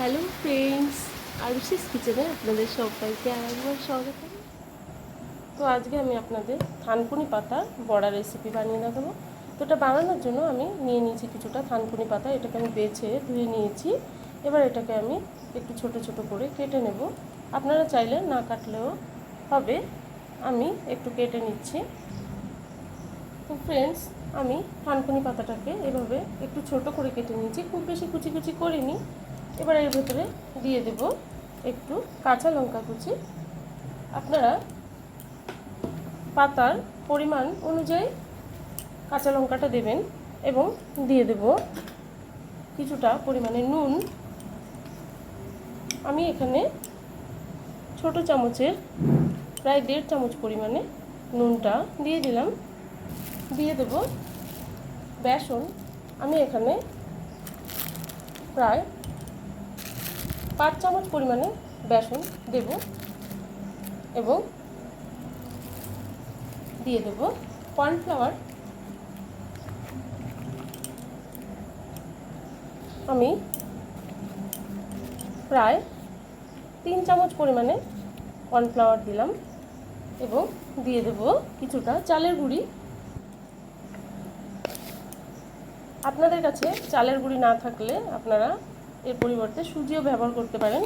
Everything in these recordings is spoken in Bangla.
হ্যালো ফ্রেন্ডস, আরুষিস কিচেনে আপনাদের সবাইকে আরেকবার স্বাগত। তো আজকে আমি আপনাদের থানকুনি পাতা বড়া রেসিপি বানিয়ে দেখাবো। তো এটা বানানোর জন্য আমি নিয়ে নিয়েছি কিছুটা থানকুনি পাতা। এটাকে আমি বেছে ধুয়ে নিয়েছি। এবার এটাকে আমি একটু ছোট ছোট করে কেটে নেব। আপনারা চাইলে না কাটলেও হবে, আমি একটু কেটে নিচ্ছি। তো ফ্রেন্ডস, আমি থানকুনি পাতাটাকে এভাবে একটু ছোট করে কেটে নিয়েছি, খুব বেশি কুচি কুচি করিনি। এবার এর ভেতরে দিয়ে দেব একটু কাঁচা লঙ্কা কুচি। আপনারা পাতার পরিমাণ অনুযায়ী কাঁচা লঙ্কাটা দেবেন এবং দিয়ে দেব কিছুটা পরিমাণে নুন। আমি এখানে ছোট চামচের প্রায় 1.5 চামচ পরিমাণে নুনটা দিয়ে দিলাম। দিয়ে দেব বেসন। আমি এখানে প্রায় 5 চামচ পরিমাণে বেসন দেব এবং দিয়ে দেব কর্নফ্লাওয়ার। আমি প্রায় 3 চামচ পরিমাণে কর্নফ্লাওয়ার দিলাম এবং দিয়ে দেব কিছুটা চালের গুঁড়ি। আপনাদের কাছে চালের গুঁড়ি না থাকলে আপনারা এর পরিবর্তে সুজিও ব্যবহার করতে পারেন।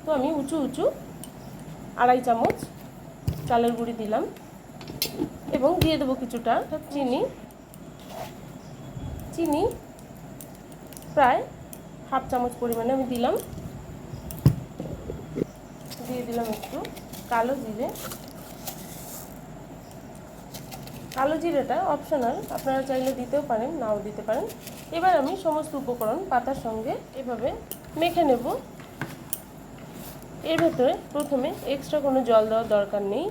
তো আমি উঁচু 2.5 চামচ চালের গুঁড়ি দিলাম এবং দিয়ে দেবো কিছুটা চিনি প্রায় 1/2 চামচ পরিমাণে আমি দিলাম। দিয়ে দিলাম একটু কালো জিরে। কালো জিরেটা অপশনাল, আপনারা চাইলে দিতেও পারেন, নাও দিতে পারেন। এবার আমি সমস্ত উপকরণ পাতার সঙ্গে এভাবে মেখে নেব। এর ভেতরে প্রথমে এক্সট্রা কোনো জল দেওয়ার দরকার নেই।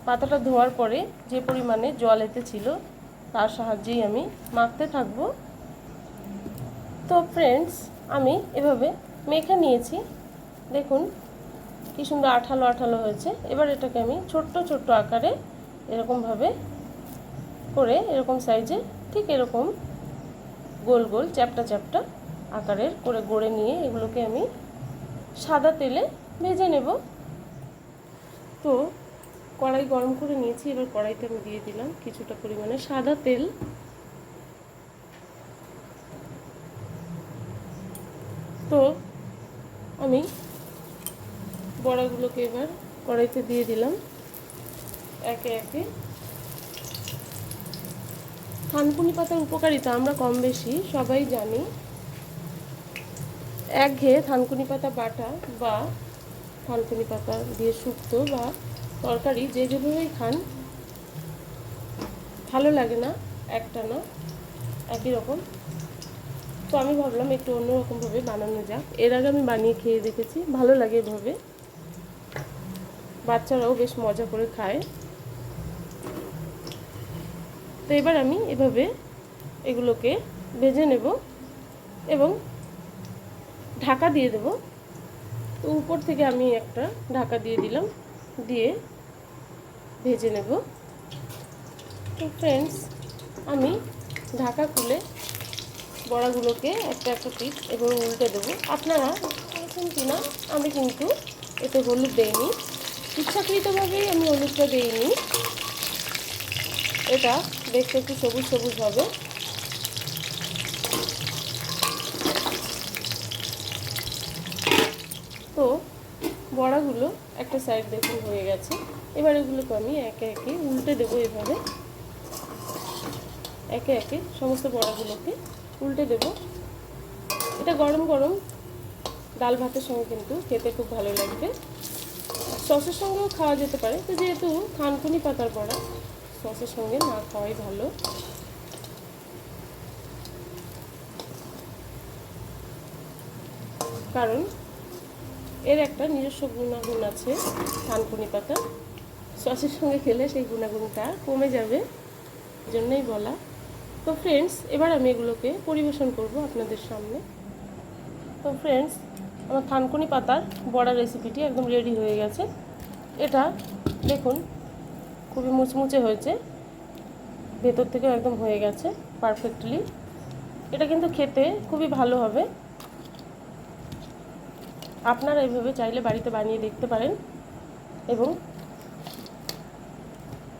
পাতাটা ধোয়ার পরে যে পরিমাণে জল এতে ছিল তার সাহায্যেই আমি মাখতে থাকব। তো ফ্রেন্ডস, আমি এভাবে মেখে নিয়েছি। দেখুন কি সুন্দর আঠালো আঠালো হয়েছে। এবার এটাকে আমি ছোট্ট ছোট্ট আকারে এরকমভাবে করে এরকম সাইজে ঠিক এরকম গোল গোল চ্যাপ্টা চ্যাপ্টা আকারের করে গড়ে নিয়ে এগুলোকে আমি সাদা তেলে ভেজে নেব। তো কড়াই গরম করে নিয়েছি। এবার কড়াইতে আমি দিয়ে দিলাম কিছুটা পরিমাণে সাদা তেল। তো আমি বড়াগুলোকে এবার কড়াইতে দিয়ে দিলাম একে একে। থানকুনি পাতার উপকারিতা আমরা কম বেশি সবাই জানি। একঘেয়ে থানকুনি পাতা বাটা বা থানকুনি পাতা দিয়ে শুক্তো বা তরকারি যে যেভাবেই খান ভালো লাগে না, একটা না একই রকম। তো আমি ভাবলাম একটু অন্যরকমভাবে বানানো যাক। এর আগে আমি বানিয়ে খেয়ে দেখেছি, ভালো লাগে এভাবে, বাচ্চারাও বেশ মজা করে খায়। তো এবার আমি এভাবে এগুলোকে ভেজে নেব এবং ঢাকা দিয়ে দেব। তো উপর থেকে আমি একটা ঢাকা দিয়ে দিলাম, দিয়ে ভেজে নেব। তো ফ্রেন্ডস, আমি ঢাকা খুলে বড়াগুলোকে একটা একটা পিস এবং উল্টে দেবো। আপনারা করেছেন কি না, আমি কিন্তু এতে হলুদ দেইনি, ইচ্ছাকৃতভাবেই আমি হলুদটা দেইনি। এটা দেখতে একটু সবুজ সবুজ হবে। তো বড়াগুলো একটা সাইড দেখুন হয়ে গেছে। এবার এগুলোকে আমি একে একে উল্টে দেবো। এভাবে একে একে সমস্ত বড়াগুলোকে উল্টে দেব। এটা গরম গরম ডাল ভাতের সঙ্গে কিন্তু খেতে খুব ভালো লাগবে। সসের সঙ্গেও খাওয়া যেতে পারে, তো যেহেতু থানকুনি পাতার বড়া সসের সঙ্গে না খাওয়াই ভালো। কারণ এর একটা নিজস্ব গুণাগুণ আছে, থানকুনি পাতা সসের সঙ্গে খেলে সেই গুণাগুণটা কমে যাবে, জন্যই বলা। তো ফ্রেন্ডস, এবার আমি এগুলোকে পরিবেশন করব আপনাদের সামনে। তো ফ্রেন্ডস, আমার থানকুনি পাতার বড়া রেসিপিটি একদম রেডি হয়ে গেছে। এটা দেখুন খুবই মুচমুচে হয়েছে, ভেতর থেকেও একদম হয়ে গেছে পারফেক্টলি। এটা কিন্তু খেতে খুবই ভালো হবে। আপনারা এভাবে চাইলে বাড়িতে বানিয়ে দেখতে পারেন এবং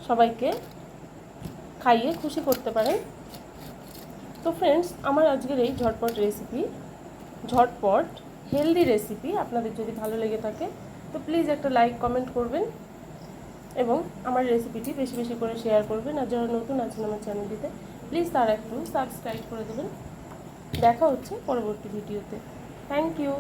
সবাইকে খাইয়ে খুশি করতে পারেন। তো ফ্রেন্ডস, আমার আজকের এই ঝটপট হেলদি রেসিপি আপনাদের যদি ভালো লেগে থাকে তো প্লিজ একটা লাইক কমেন্ট করবেন এবং আমার রেসিপিটি বেশি বেশি করে শেয়ার করবেন। আর যারা নতুন আছেন আমার চ্যানেলটিতে প্লিজ তারা একটু সাবস্ক্রাইব করে দেবেন। দেখা হচ্ছে পরবর্তী ভিডিওতে। Thank you.